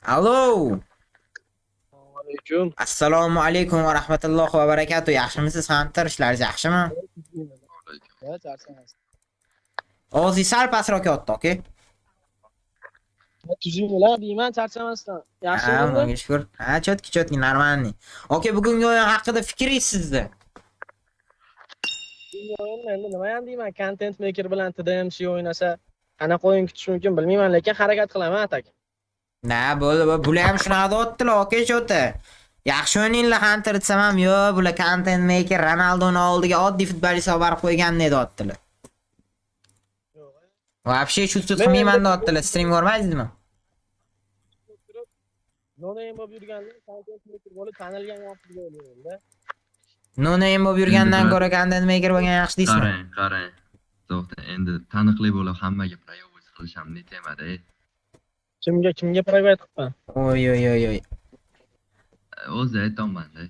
Allo. Alaykum. Assalomu alaykum va rahmatullohi va barakatuh. Yaxshimisiz? Hunter, ishlaringiz yaxshimi? Ya charchamas. Ovozingiz sal pastroq yotdi, okay? Tuzinglar deyman charchamasdan. Yaxshimi Ha, endi? Xudoga shukr. Ha, chotki, normalniy. Okay, bugungi o'yin haqida fikringiz sizda? Endi nima ham deyman, content maker bilan TDMC o'ynasa qanaqa o'yin kutish mumkin bilmayman, lekin harakat qilaman atak. Bo'ldi, bular ham shunaqa deyaptilar, okay, chota. Yaxshi o'ynanglar Hunter desam ham, yo'q, bular content maker Ronaldoni oldiga oddiy futbolist olib borib qo'yganini deyaptilar. Вообще shusiz qilmayman deyaptilar. Stream ko'rmaysizmi? Noname bo'lib yurganlar content maker bo'lib tanilgan yaxshi deb o'ylayman-da. No name bo'lib yurgandan ko'ra content maker bo'lgan yaxshi deysizmi? Qarang. To'xta, endi taniqli bo'lib hammaga private qilisham net emas-da. Kimga private qilibman? Oy. O'zi aytaman-da.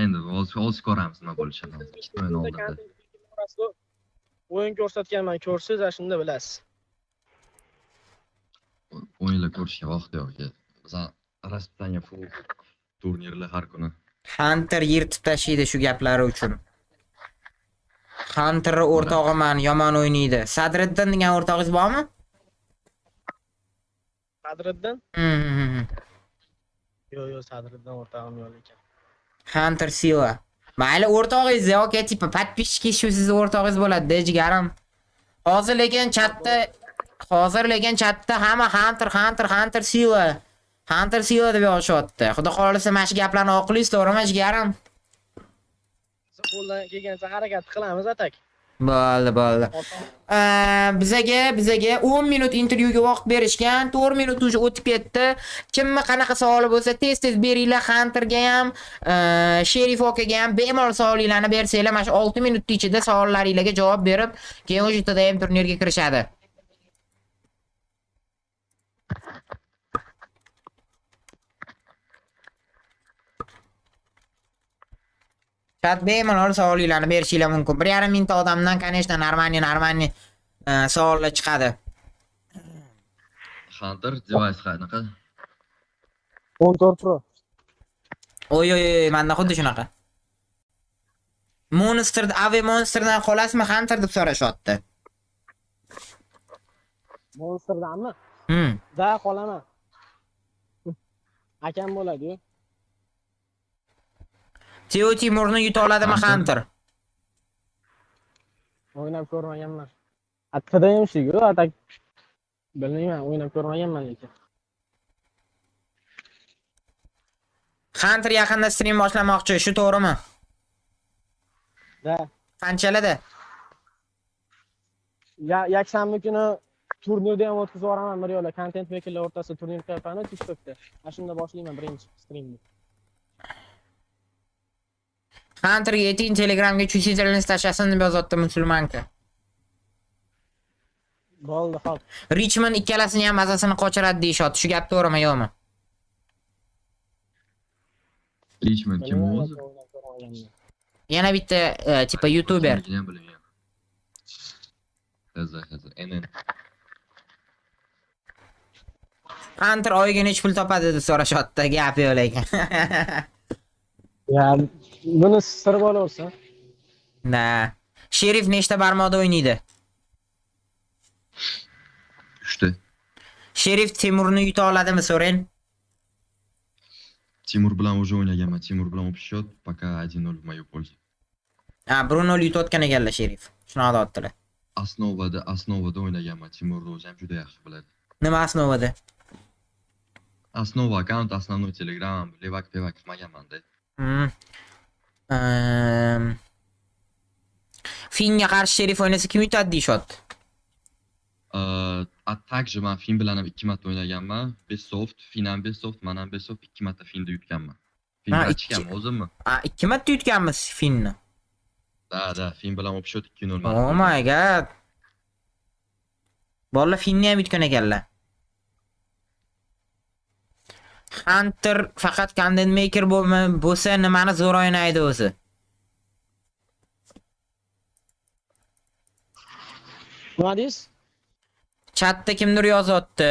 Endi o'z ko'ramiz nima bo'lishini hozir. O'yin oldida. O'yin ko'rsatganman, ko'rsiz, shunda bilasiz. O'yinlar ko'rishga vaqt yo'q. Bizlar raspitaniya full turnirlar har kuni. Hunter yirtib tashlaydi shu gaplari uchun. Hunter o'rtog'iman, yomon o'ynaydi. Sadriddin degan o'rtog'ingiz bormi? Sadriddin? Yo'q, Sadriddin o'rtog'im yo'q ekan. Hunter Sila. Mayli o'rtog'ingiz, okay, tipa подписчики shu siz o'rtog'ingiz bo'ladi-da, jigarim. Hozir lekin chatda hamma Hunter Sila. Hunter Sila deb yozishyapti. Xudo xolisa mana shu gaplarni o'qiysiz, to'g'rimi, jigarim? Qo'ldan kelgancha harakat qilamiz atak. Bo'ldi. Bizaga 10 minut intervyuga vaqt berishgan. 4 minut уже o'tib ketdi. Kimni qanaqa savoli bo'lsa tez beringlar. Hunterga ham, Sherif okaga ham bemalol savolinglarni bersanglar, mana shu 6 minut ichida savollaringizga javob berib, keyin o'sha TDM turnirga kirishadi. Chat bemalol savolinglarni berishinglar mumkin. 1,5 mingta odamdan, конечно, normalniy savollar chiqadi. Hunter device qanaqa? 14 Pro. Oy, menda xuddi shunaqa. Monsterdan qolasizmi Hunter deb so'rashyapti. Monsterdanmi? Da qolaman. Akam bo'ladi-yu. Timurni yuta oladimi Hunter? O'ynab ko'rmaganman. TDMC-ku atak bilmayman, o'ynab ko'rmaganman lekin. Hunter yaqinda stream boshlamoqchi, shu to'g'rimi? Da. Qanchalada? Yakshanba kuni turnirda ham o'tkazib yuboraman bir yo'la. Content makerlar o'rtasida turnir qilyapman TikTokda. Shunda boshlayman birinchi streamni. Hunterga ayting Telegramga chusizlarni tashlasin deb yozayapti musulmonka. Bo'ldi, xo'p. Richmond ikkalasini ham mazasini qochiradi deyishyapti. Shu gap to'g'rimi, yo'qmi? Richmond kim o'zi? Yana bitta tipa YouTuber. Hozir. Hunter oyiga nech pul topadi deb so'rashyapti, gap yo'q lekin. Ya, buni sir bo'laversin. Sherif nechta barmoqda o'ynaydi? 3 ta. Sherif Timurni yuta oladimi, so'rang. Timur bilan уже o'ynaganman. Timur bilan o'pishib, пока 1-0 moyo bo'ldi. Bruno yutayotgan ekanlar Sherif. Shunaqa deyaptilar. Asnovada o'ynaganman. Timurni o'zi ham juda yaxshi biladi. Nima asnovada? Основа аккаунт, основной Telegram, levak qilmaganman-da. Finga qarshi Sherif o'ynasa kim yutadi deyishyapti? Takje men Fin bilan ham 2 marta o'ynaganman. Bestsoft, Fin ham Bestsoft, men ham Bestsoft 2 marta Finda yutganman. Finga chiqqanman o'zimmi? 2 marta yutganmiz Finni. Da, Fin bilan o'pishib 2-0. Oh my god. Bolalar Finni ham yutgan ekanlar. Hunter faqat content maker bo'lsa nimani zo'r o'ynaydi o'zi? Nima deysiz? Chatda kimdir yozyapti.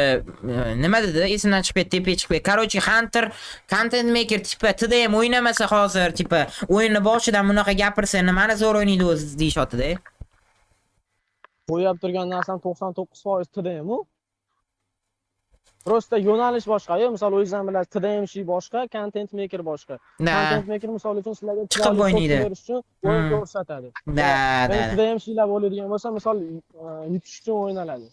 Nima dedi? Esimdan chiqib ketdi, tepaga chiqib ketdi. Короче, Hunter content maker tipa TDM o'ynamasa hozir, tipa o'yinni boshidan bunaqa gapirsa, nimani zo'r o'ynaydi o'zi deyshotdi-da. Qo'yib turgan narsam 99% TDM u. Prosta yo'nalish boshqa-yu, misol o'zingizdan bilasiz, TDM shi boshqa, content maker boshqa. Content maker misol uchun sizlarga Chiqib o'ynaydi. berish uchun o'yin ko'rsatadi. Da. TDM shilar bo'ladigan bo'lsa, misol yutish uchun o'ynaladi.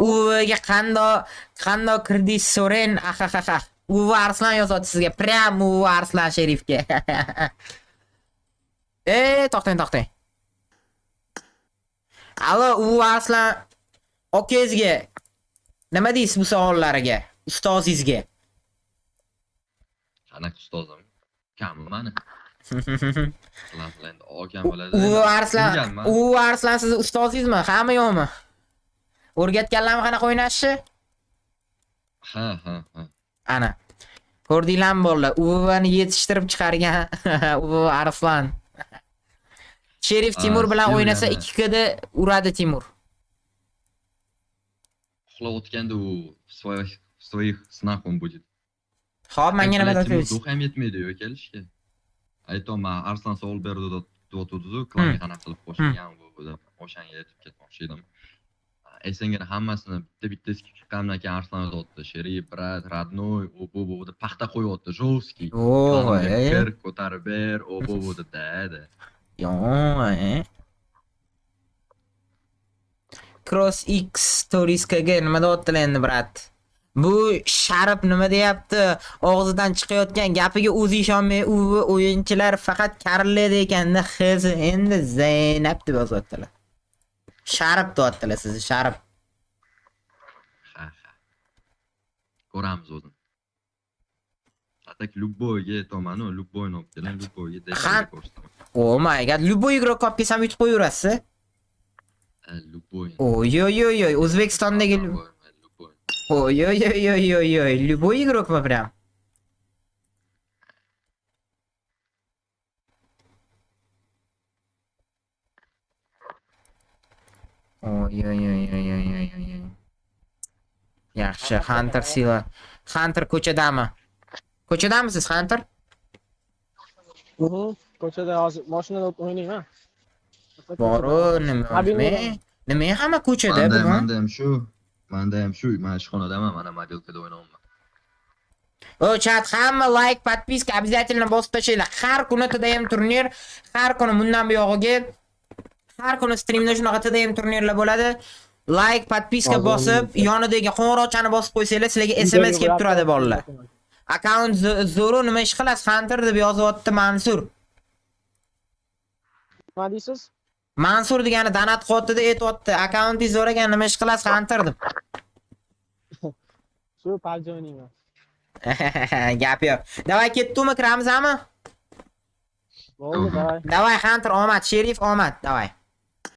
Uga qandoq kirdingiz so'rang, ahahaha. U Arslan yozyapti sizga, prям u Arslan Sherifga. To'xtang. Allo, u Arslan okazga nima deysiz bu savollariga? Ustozingizga. Qanaqa ustozim? Kammi mani? Endi olgan bo'ladi. U Arslan siz ustozingizmi? Hamma yo'qmi? O'rgatganlarmi qanaqa o'ynashni? Ha. Ana. Ko'rdinglarmi bolalar? Uvani yetishtirib chiqargan u Arslan. Sherif Timur bilan o'ynasa 2 da uradi Timur. Uxlab o'tganda u своих снах он будет. Xo'p, menga nima deysiz? Ruh ham yetmaydi-yu kelishga. Aytaman, Arslan savol berdi deb klanga qanaqa qilib qo'shilgan bu deb o'shanga aytib ketmoqchi edim. Esengina hammasini bitta chiqqandan keyin Arslan yozdi. Sherif, brat, родной, bu deb paxta qo'yapti, жёсткий. Ber, ko'tarib ber, bu dedi. Yo'q. Cross X Storieskaga nima deyaptilar endi, brat? Bu Sharif nima deyapti? Og'zidan chiqayotgan gapiga o'zi ishonmay, u o'yinchilar faqat karillaydi ekanda, xiz endi Zaynab deb yozyaptilar. Sharif deyaptilar sizni, Sharif. Ha. Ko'ramiz o'zini. Atak любойga aytaman-ku, любойni olib keling, любойga deb ko'rsataman. Oh my god, любой игрок olib kelsam yutib qo'yaverasiz? Любой. Ой-ой-ой, O'zbekistondagi Ой-ой-ой-ой-ой, любой игрокmi прям? Ой-ой-ой-ой-ой-ой. Yaxshi, Hunter Sila. Hunter ko'chadami? Ko'chadamisiz, Hunter? Ko'chada hozir mashinada o'ynayman. Boru, nima hamma ko'chada bugun? Manda ham shu, men ishxonadaman, mana modelkada o'ynayapman. Chat, hamma like, подписка обязательно bosib tashlaylar. Har kuni TDM turnir, har kuni bundan buyog'iga har kuni streamda shunaqa TDM turnirlar bo'ladi. Like, подписка bosib, yonidagi qo'ng'iroqchani bosib qo'ysanglar, sizlarga SMS kelib turadi bolalar. Account zo'ru nima ish qilasiz? Hunter deb yozyapti Mansur. Nima deysiz? Mansur degani donat qotida aytibdi. Accountingiz zo'r ekan, nima ish qilasiz Hunter deb. Shu PUBG o'ynayman. Gap yo'q. Davay ketdimi, kiramizmi? Bo'ldi, davay. Davay Hunter omad, Sherif omad, davay.